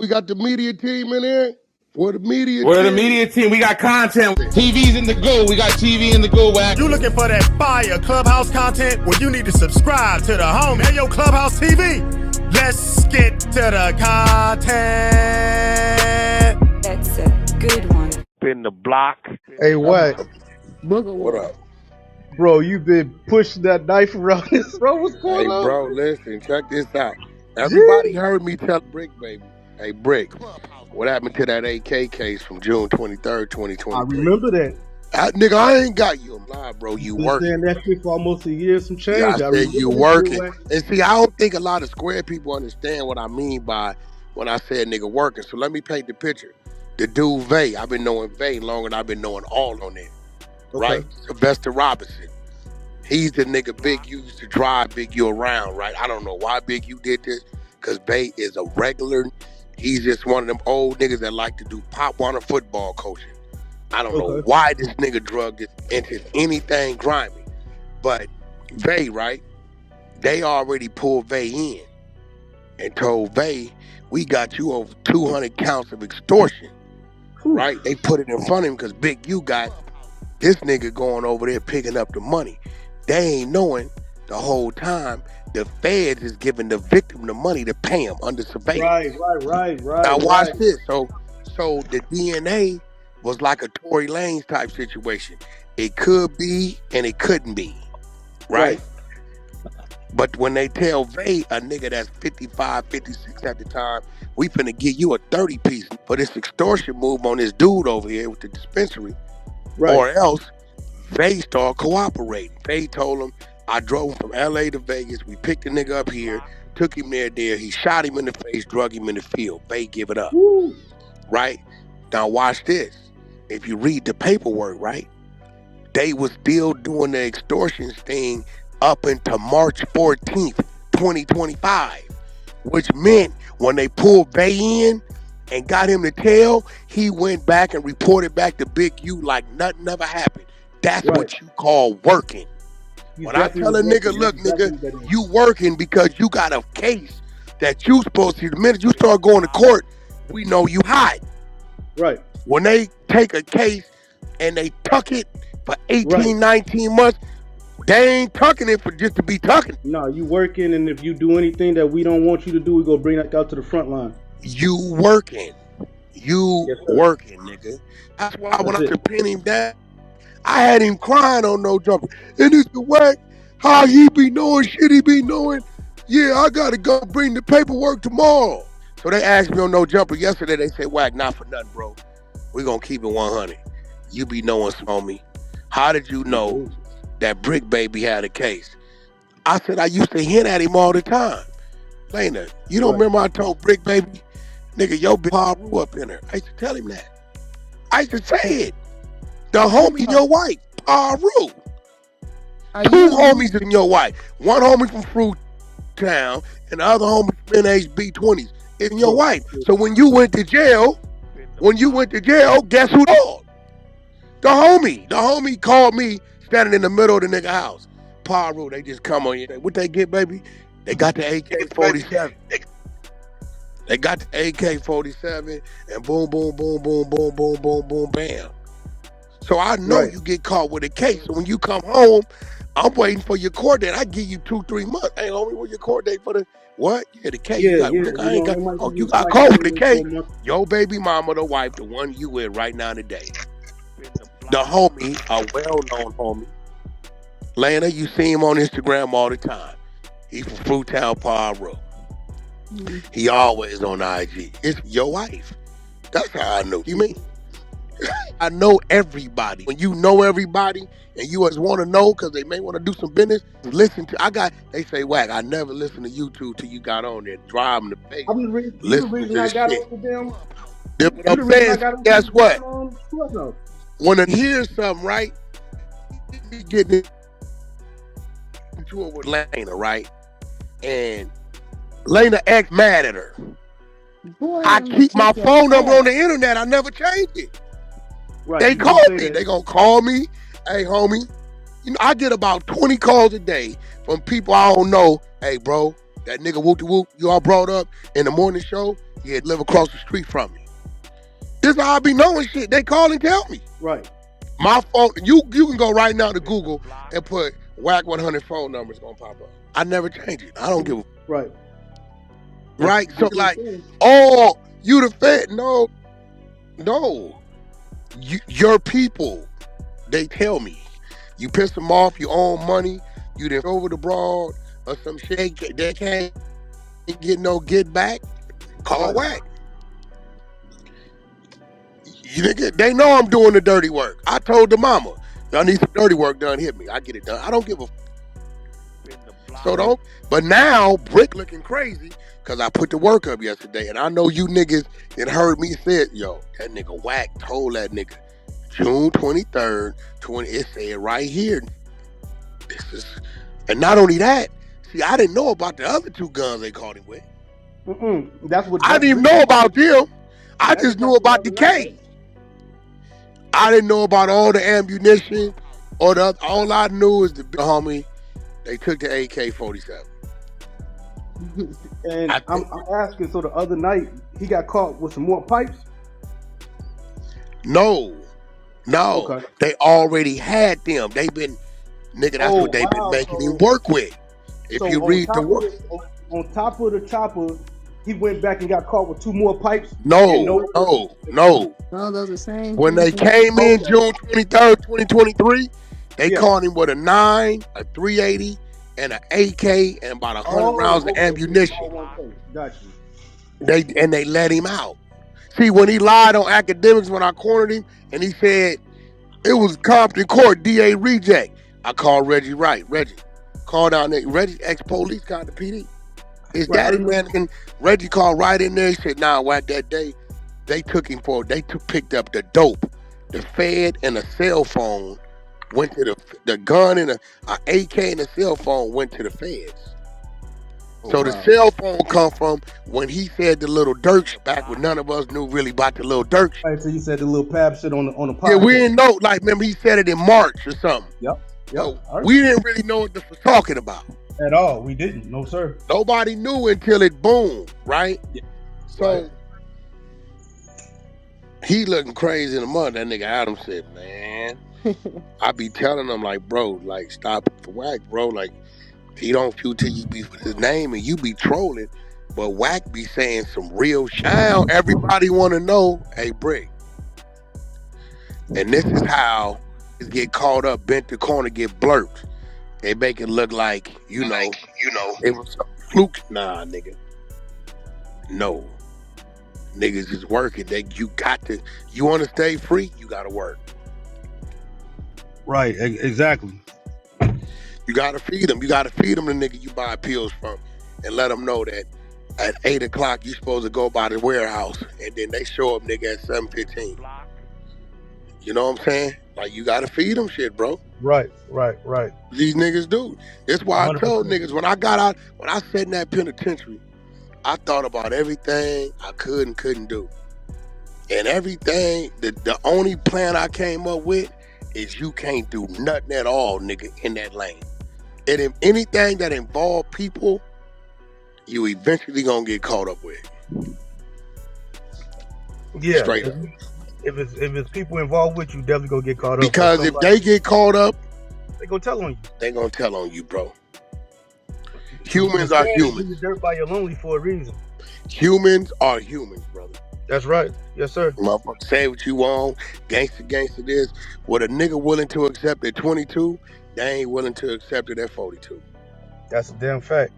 We got the media team in here. We're the media We're the team. media team. We got content. TV's in the go. We got TV in the go, Wack. You looking for that fire Clubhouse content? Well, you need to subscribe to the home. Hey, yo, Clubhouse TV. Let's get to the content. That's a good one. Been the block. Hey, Wack. What up? Bro, you been pushing that knife around this, bro. What's going on? Hey, bro, listen, check this out. Everybody heard me tell Bricc Baby, hey, Bricc, what happened to that AK case from June 23rd, 2023? I remember that. Nigga, I ain't got you. I'm lying, bro. You Been working. saying that shit for almost a year, some change. Yeah, I said you working. And see, I don't think a lot of square people understand what I mean by when I said nigga working. So let me paint the picture. The dude Vay, I've been knowing Vay longer than I've been knowing all on there. Okay. Right? Sylvester Robinson. He's the nigga Big U used to drive Big U around, right? I don't know why Big U did this, because Vay is a regular. He's just one of them old niggas that like to do Pop Warner football coaching. I don't know why this nigga drugged it into anything grimy. But Vay, right? They already pulled Vay in and told Vay, we got you over 200 counts of extortion. Right? They put it in front of him because Big U got this nigga going over there picking up the money. They ain't knowing the whole time the feds is giving the victim the money to pay him under surveillance. Right. Now watch this. So the DNA was like a Tory Lanez type situation. It could be and it couldn't be. Right? But when they tell Vay, a nigga that's 55, 56 at the time, we finna give you a 30 piece for this extortion move on this dude over here with the dispensary. Right. Or else Vay started cooperating. Vay told him, I drove from LA to Vegas. We picked the nigga up here, took him there. He shot him in the face, drug him in the field. Vay give it up. Woo. Right? Now watch this. If you read the paperwork, right? They was still doing the extortion thing up until March 14th, 2025. Which meant when they pulled Vay in and got him to tell, he went back and reported back to Big U like nothing ever happened. That's what you call working. When I tell a nigga, look, nigga, you working because you got a case that you supposed to, the minute you start going to court, we know you hot. Right. When they take a case and they tuck it for 18, 19 months, they ain't tucking it for just to be tucking. No, you working, and if you do anything that we don't want you to do, we go bring that out to the front line. You working. You working, nigga. That's why when I could pin him down, I had him crying on No Jumper. And it's the Wack, how he be knowing shit he be knowing. Yeah, I gotta go bring the paperwork tomorrow. So they asked me on No Jumper yesterday, they said, Wack, not for nothing, bro. We gonna keep it 100. You be knowing, homie. How did you know that Bricc Baby had a case? I said, I used to hint at him all the time. Lena, you don't remember I told Bricc Baby, nigga, your big Paru up in her. I used to tell him that. I used to say it. The homie, your wife, Paru. Two homies in your wife. One homie from Fruit Town and the other homie from NHB20s in your wife. So when you went to jail, guess who called? The homie called me standing in the middle of the nigga house. Paru, they just come on you. What they get, baby? They got the AK-47. They got the AK-47 and boom, boom, boom, boom, boom, boom, boom, boom, bam. So I know you get caught with a case. So when you come home, I'm waiting for your court date. I give you 2-3 months. Hey, homie, what's your court date for the what? Yeah, the case. You got caught with the case. Your baby mama, the wife, the one you with right now today. The homie, a well-known homie. Lana, you see him on Instagram all the time. He from Fruit Town, Paru. He always on IG. It's your wife. That's how I know. You mean? I know everybody. When you know everybody and you just want to know because they may want to do some business, listen to, they say, Wack, I never listened to YouTube till you got on there, driving the bass. Listen to this shit. I'm saying, guess what? When I hear something, right, you get into it with Lena, right? And Lena act mad at her. Boy, I keep my phone number on the internet. I never changed it. Right, they call me. They gonna call me. Hey, homie. You know, I get about 20 calls a day from people I don't know. Hey, bro, That nigga whoop de whoop you all brought up in the morning show, he had live across the street from me. This how I be knowing shit. They call and tell me. Right. My phone, you can go right now to Google and put Wack 100 phone numbers gonna pop up. I never change it. I don't give a Right. Right? So like, oh, you the Fed? No. Your people, they tell me. You piss them off, you own money, you done over the broad or some shit, they can't get no get back, call Wack. They know I'm doing the dirty work. I told the mama, y'all need some dirty work done, hit me. I get it done. I don't give a so don't. But now Bricc looking crazy because I put the work up yesterday, and I know you niggas that heard me say it, yo, that nigga Wack told that nigga June 23rd, it said right here. This is, and not only that, see, I didn't know about the other 2 guns they caught him with. That's what I didn't even know about them. I just knew about the K. I didn't know about all the ammunition or the. All I knew is the homie. They took the AK-47. And I'm asking. So the other night he got caught with some more pipes. No. Okay. They already had them. They've been, nigga. That's what they've been making him work with. If you read the work, on top of the chopper, he went back and got caught with 2 more pipes. No. Oh, those are same. When they came in June 23rd, 2023, they caught him with a 9, a 380, and an AK, and about 100 rounds of ammunition. Got you. They let him out. See, when he lied on Akademiks when I cornered him, and he said it was Compton Court, DA reject. I called Reggie Wright. Reggie, call down there. Reggie, ex-police, got the PD. His daddy man, and Reggie called right in there. He said, nah, Wack, that day, they took him for, picked up the dope. The Fed and a cell phone went to the gun and a AK and a cell phone went to the Feds. So the cell phone come from when he said the little Dirks back when none of us knew really about the little Dirks. Right, so you said the little pab shit on the podcast. Yeah, we didn't know. Like, remember he said it in March or something. Yep. So we didn't really know what this was talking about. At all. We didn't. No, sir. Nobody knew until it boomed, right? Yeah. So he looking crazy in the mud. That nigga Adam said, man, I be telling him like, bro, like stop it for Wack, bro. Like he don't feel till you be with his name and you be trolling, but Wack be saying some real shit. Everybody want to know, hey, Bricc. And this is how it get caught up, bent the corner, get blurped. They make it look like, you know, it was some fluke. Nah, nigga. No. Niggas is working. You want to stay free, you got to work. Right, exactly. You got to feed them. You got to feed them the nigga you buy pills from and let them know that at 8 o'clock you supposed to go by the warehouse and then they show up, nigga, at 7:15. You know what I'm saying? Like, you got to feed them shit, bro. Right. These niggas do. That's why 100%. I told niggas when I got out, when I sat in that penitentiary, I thought about everything I could and couldn't do. And everything, the only plan I came up with is you can't do nothing at all, nigga, in that lane. And if anything that involve people, you eventually gonna get caught up with. Yeah. Straight up. If it's people involved with you, definitely gonna get caught up. Because if they get caught up, they gonna tell on you. They gonna tell on you, bro. Humans are humans. You dirt by your lonely for a reason. Humans are humans, brother. That's right. Yes, sir. Motherfucker, say what you want. Gangster this. What a nigga willing to accept at 22, they ain't willing to accept it at 42. That's a damn fact.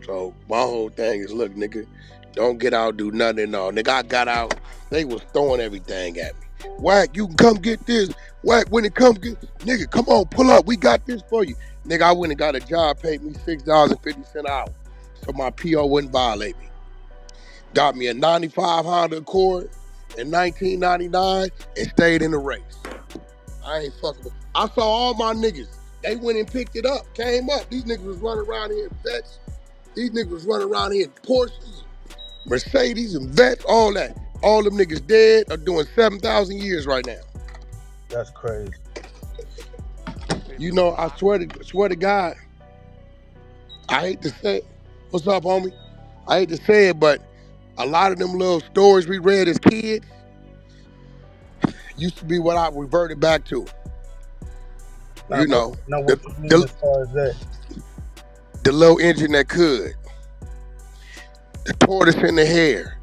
So my whole thing is, look, nigga, don't get out, do nothing and all. Nigga, I got out, they was throwing everything at me. Wack, you can come get this. Wack, when it comes get, nigga, come on, pull up. We got this for you. Nigga, I went and got a job, paid me $6.50 an hour, so my PO wouldn't violate me. Got me a 95 Honda Accord in 1999 and stayed in the race. I ain't fucking with. I saw all my niggas. They went and picked it up, came up. These niggas was running around here in Vets. These niggas was running around here in Porsches, Mercedes and Vets, all that. All them niggas dead or doing 7,000 years right now. That's crazy. You know, I swear to God, I hate to say it, What's up, homie? I hate to say it, but a lot of them little stories we read as kids used to be what I reverted back to. Now, You know, what you mean as far as that? The little engine that could. The tortoise in the hare.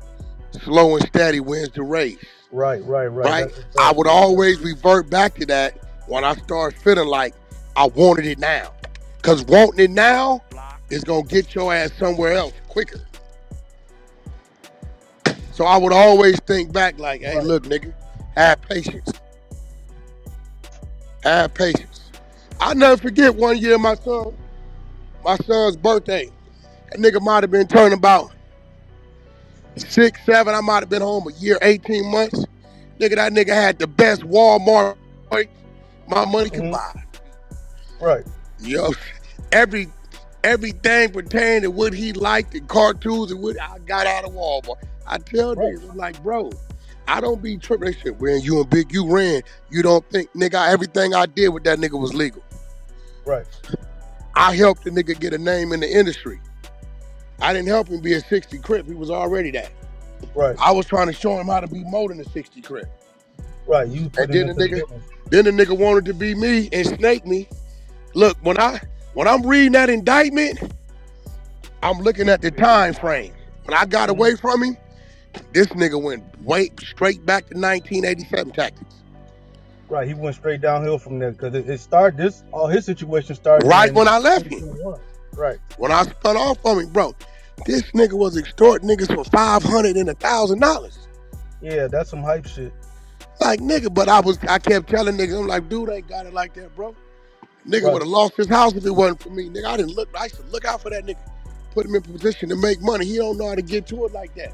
Slow and steady wins the race. Right. Exactly. I would always revert back to that when I start feeling like I wanted it now. Because wanting it now is going to get your ass somewhere else quicker. So I would always think back like, hey, look, nigga, have patience. Have patience. I'll never forget one year my son's birthday. That nigga might have been turning about 6, 7. I might have been home a year, 18 months. That nigga had the best Walmart my money could buy. Right. Yo, everything pertaining to what he liked in cartoons and what I got out of Walmart. I tell niggas, I'm like, bro, I don't be tripping. That shit, when you and Big, you ran. You don't think, nigga, everything I did with that nigga was legal. Right. I helped the nigga get a name in the industry. I didn't help him be a 60 Crip. He was already that. Right. I was trying to show him how to be more than a 60 Crip. Right. And then the nigga wanted to be me and snake me. Look, when I'm reading that indictment, I'm looking at the time frame. When I got away from him, this nigga went straight back to 1987 tactics. Right, he went straight downhill from there because all his situation started right when I left him. Right. When I spun off from him, bro, this nigga was extorting niggas for $500 and $1,000. Yeah, that's some hype shit. Like, nigga, but I kept telling niggas, I'm like, dude, ain't got it like that, bro. Nigga would have lost his house if it wasn't for me. Nigga, I used to look out for that nigga. Put him in position to make money. He don't know how to get to it like that.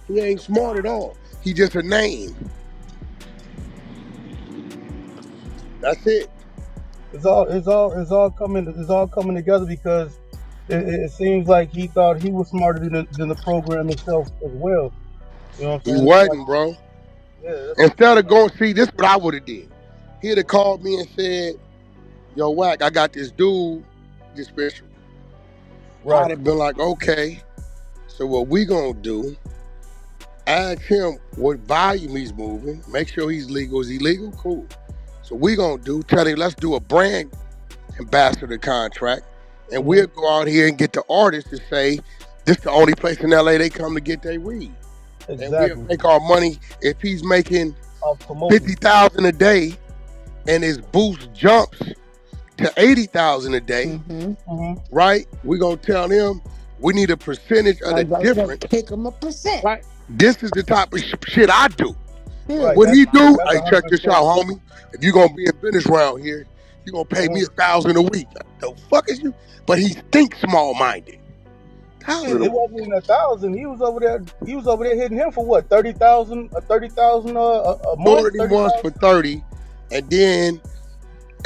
He ain't smart at all. He just a name. That's it. It's all coming together because it seems like he thought he was smarter than the program itself as well. You know what I'm saying? He wasn't, bro. Yeah, instead of going, see, this is what I would have did. He'd have called me and said, yo, Wack, I got this dude dispensary. Right. I'd have been like, okay, so what we gonna do, ask him what volume he's moving, make sure he's legal. Is he legal? Cool. So we gonna tell him, let's do a brand ambassador contract, and we'll go out here and get the artists to say, this is the only place in LA they come to get their weed. Exactly. And we'll make our money if he's making $50,000 a day and his boost jumps to $80,000 a day, right? We're gonna tell him we need a percentage of the difference. Kick him a percent. Right. This is the type of shit I do. Right. What he do? Hey, check this out, homie. If you're gonna be in business around here, you're gonna pay me $1,000 a week. The fuck is you? But he thinks small-minded. It wasn't even 1,000. He was over there hitting him for what? 30,000 a month. 30 months for 30, and then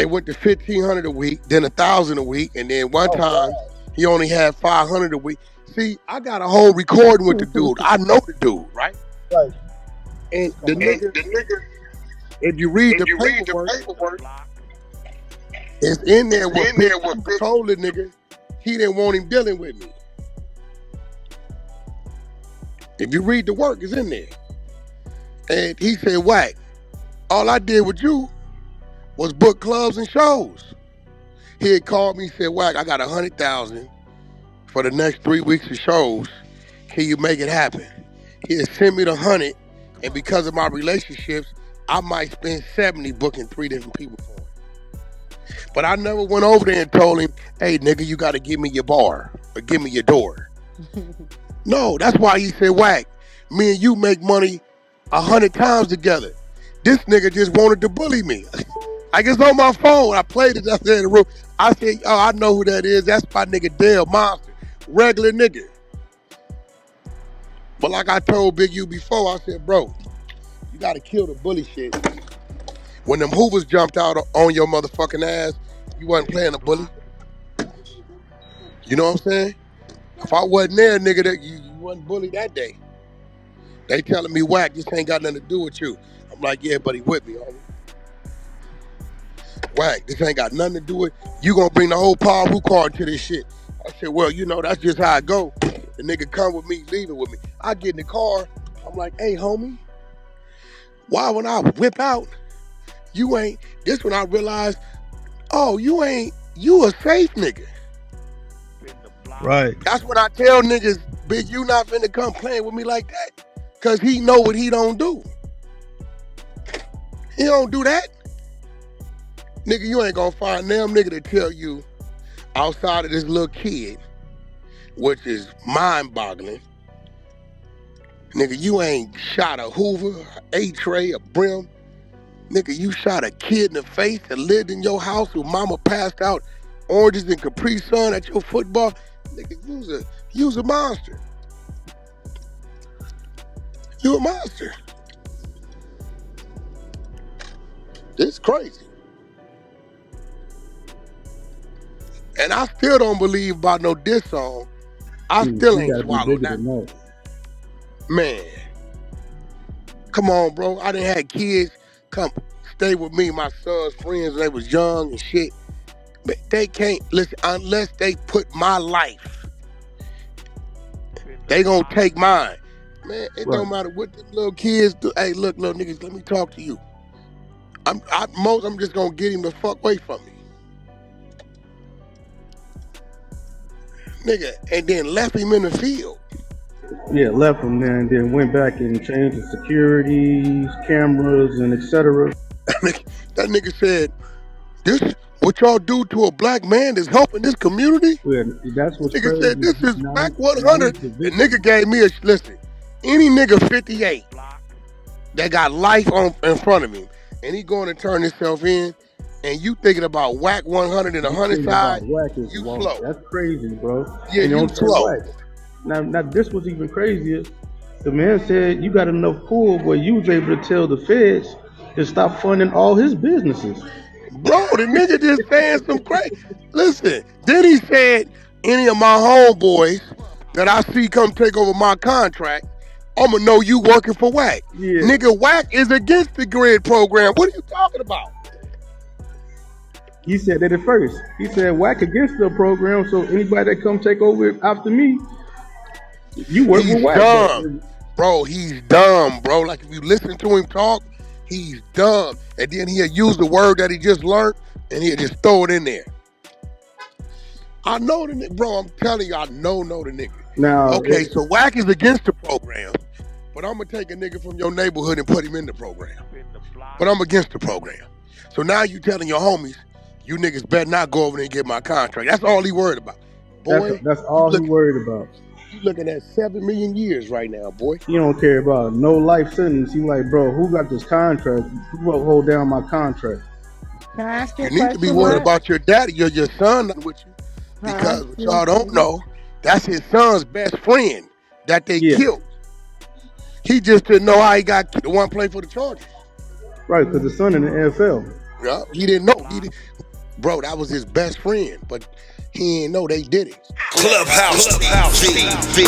it went to 1,500 a week, then 1,000 a week, and then one time he only had 500 a week. See, I got a whole recording with the dude. I know the dude, right? Right. And the nigga, if you read the paperwork, it's in there what Bricc told the nigga he didn't want him dealing with me. If you read the work, it's in there. And he said, Wack, all I did with you was book clubs and shows. He had called me and said, Wack, I got 100,000 for the next 3 weeks of shows. Can you make it happen? He had sent me the 100, and because of my relationships, I might spend 70 booking 3 different people for him. But I never went over there and told him, hey, nigga, you got to give me your bar or give me your door. No, that's why he said, Wack, me and you make money 100 times together. This nigga just wanted to bully me. I guess on my phone, I played it up there in the room. I said, oh, I know who that is. That's my nigga Dale Monster. Regular nigga. But like I told Big U before, I said, bro, you gotta kill the bully shit. When them hoovers jumped out on your motherfucking ass, you wasn't playing a bully. You know what I'm saying? If I wasn't there, nigga, that you wasn't bullied that day. They telling me, Wack, this ain't got nothing to do with you. I'm like, yeah, but he with me, homie. Wack, this ain't got nothing to do with you. Gonna bring the whole Paul Who card to this shit. I said, well, you know, that's just how I go. The nigga come with me, leave it with me. I get in the car. I'm like, hey, homie, why when I whip out, you ain't, this when I realized, oh, you a safe nigga. Right. That's when I tell niggas, Big, you not finna come playing with me like that. Cause he know what he don't do. He don't do that. Nigga, you ain't gonna find them nigga to tell you outside of this little kid, which is mind-boggling. Nigga, you ain't shot a Hoover, a A-Tray, a Brim. Nigga, you shot a kid in the face that lived in your house who mama passed out oranges and Capri Sun at your football. Nigga, you's a monster. You a monster. It's crazy. And I still don't believe about no diss song. I still ain't swallowed that. Man. Come on, bro. I done had kids come stay with me, my son's friends, when they was young and shit. But they can't, listen, unless they put my life, they gonna take mine. Man, it don't matter what them little kids do. Hey, look, little niggas, let me talk to you. I'm just gonna get him the fuck away from me. Nigga, and then left him in the field. Yeah, left him there and then went back and changed the securities, cameras, and etc. That nigga said, this, what y'all do to a black man is helping this community? Yeah, that's what's Nigga crazy. said, this is Wack 100. The nigga gave me a, listen, any nigga 58 that got life in front of him, and he going to turn himself in, and you thinking about Wack 100 and 100 side, you slow. That's crazy, bro. Yeah, and you slow. Now this was even crazier. The man said you got enough pull where you was able to tell the feds to stop funding all his businesses. Bro, the nigga just saying some crazy. Listen, then he said, any of my homeboys that I see come take over my contract, I'ma know you working for Wack. Yeah. Nigga, Wack is against the Cred program. What are you talking about? He said that at first. He said Wack against the program, so anybody that come take over after me, you work with Wack. Dumb. Bro, he's dumb, bro. Like if you listen to him talk, he's dumb. And then he'll use the word that he just learned and he'll just throw it in there. I know the nigga, bro. I'm telling you, I know the nigga. Now, okay, so Wack is against the program, but I'm gonna take a nigga from your neighborhood and put him in the program. But I'm against the program. So now you telling your homies, you niggas better not go over there and get my contract. That's all he worried about. Boy, that's all he worried about. You looking at 7 million years right now, boy. He don't care about no life sentence. He like, bro, who got this contract? Who will hold down my contract? Can I ask you a question? You need to be worried about your daddy, your son with you. Because what y'all don't know, that's his son's best friend that they killed. He just didn't know how he got the one play for the Chargers. Right, because the son in the NFL. Yeah, he didn't know. Bro, that was his best friend, but he didn't know they did it. Clubhouse TV.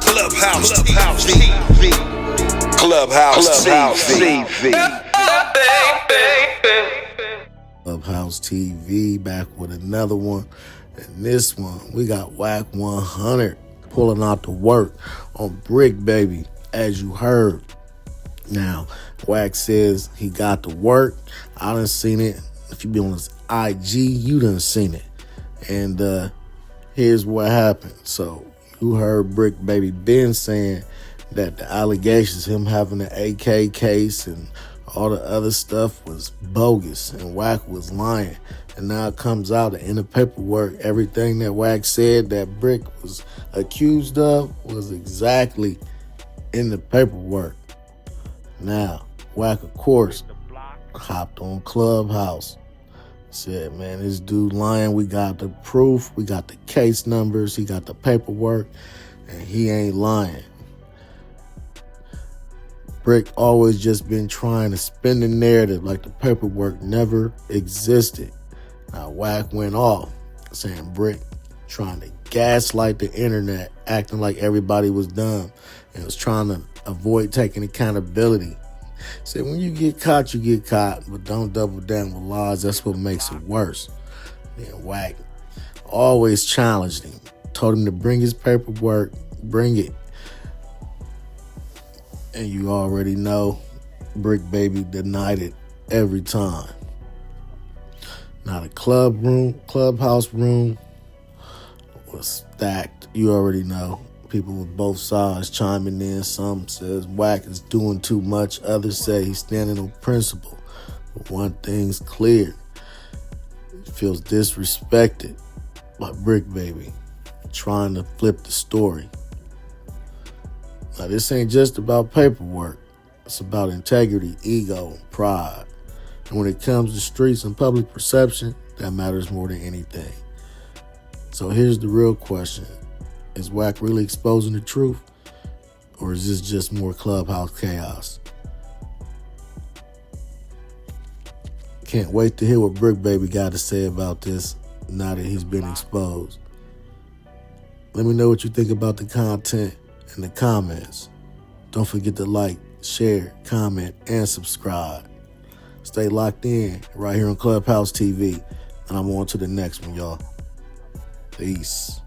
Clubhouse TV. Clubhouse TV. Clubhouse TV back with another one. And this one, we got Wack 100 pulling out the work on Bricc Baby, as you heard. Now, Wack says he got the work. I done seen it. If you be on his IG, you done seen it. And here's what happened. So, you heard Bricc Baby been saying that the allegations, him having the AK case and all the other stuff was bogus and Wack was lying. And now it comes out that in the paperwork, everything that Wack said that Bricc was accused of was exactly in the paperwork. Now, Wack, of course, hopped on Clubhouse. Said, man, this dude lying. We got the proof. We got the case numbers. He got the paperwork. And he ain't lying. Bricc always just been trying to spin the narrative like the paperwork never existed. Now, Wack went off saying Bricc trying to gaslight the internet, acting like everybody was dumb and was trying to avoid taking accountability. Said when you get caught, you get caught, but don't double down with lies. That's what makes it worse. Then Wack always challenged him, told him to bring his paperwork, bring it. And you already know, Bricc Baby denied it every time. Now the clubhouse room was stacked. You already know. People with both sides chiming in. Some says Wack is doing too much. Others say he's standing on principle. But one thing's clear. He feels disrespected by Bricc Baby, trying to flip the story. Now this ain't just about paperwork. It's about integrity, ego, and pride. And when it comes to streets and public perception, that matters more than anything. So here's the real question. Is Wack really exposing the truth? Or is this just more clubhouse chaos? Can't wait to hear what Bricc Baby got to say about this now that he's been exposed. Let me know what you think about the content in the comments. Don't forget to like, share, comment, and subscribe. Stay locked in right here on Clubhouse TV. And I'm on to the next one, y'all. Peace.